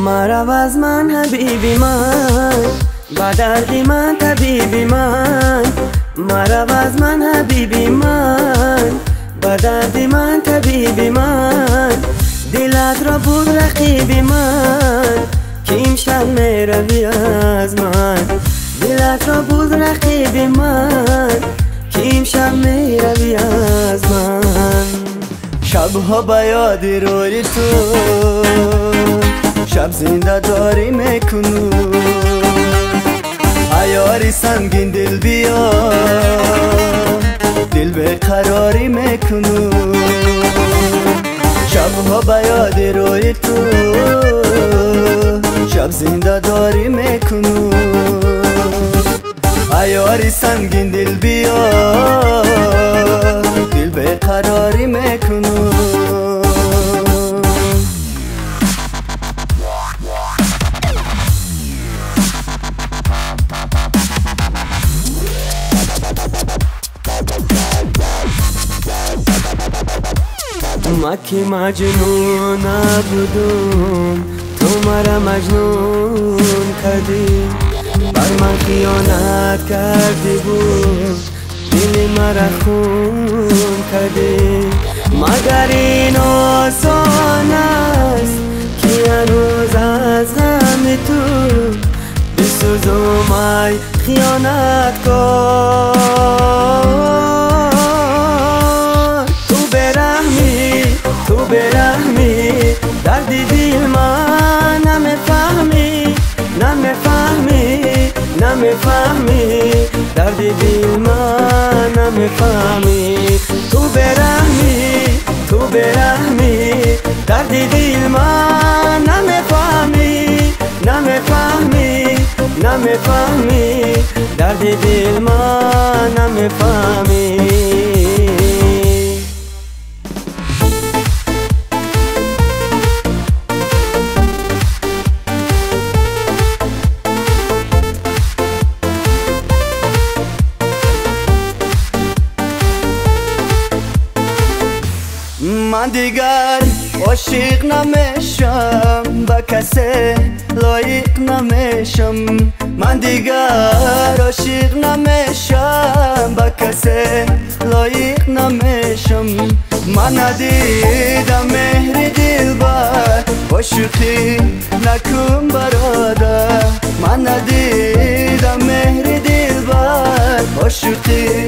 مرو از من حبیبی من، با دردی من طبیبی من. مرو از من حبیبی من، با دردی من طبیبی من. دلت را بود رقیبی من، که امشب میروی از من. دلت را بود رقیبی من، که امشب میروی از من. شبها به یاد روی تو، شب زنده داری میکنو. عیاری سنگین دل بیا، دل بیقراری میکنو. شبها به یاد روی تو، شب زنده داری میکنو. عیاری سنگین دل بیا، دل بیقراری میکنو. ما که مجنون نبودم، تو مرا مجنون کردی. بر من خیانت کردی بود، دل مرا خون کردی. مگر این آسان است که هنوز از غم تو بسوزم ای خیانت کار. تو برحمی دردی دل من نمیفهمی، نمیفهمی، نمیفهمی. دردی دل من نمیفهمی. تو برحمی دردی دل من نمیفهمی، نمیفهمی، نمیفهمی. دردی دل من نمیفهمی. من دیگر عاشق نمیشم، با کسی لایق نمیشم. من دیگر عاشق نمیشم، با کسی لایق نمیشم. من ندیدم مهر دلبر، عاشقی نکن برادر. من ندیدم مهر دلبر، عاشقی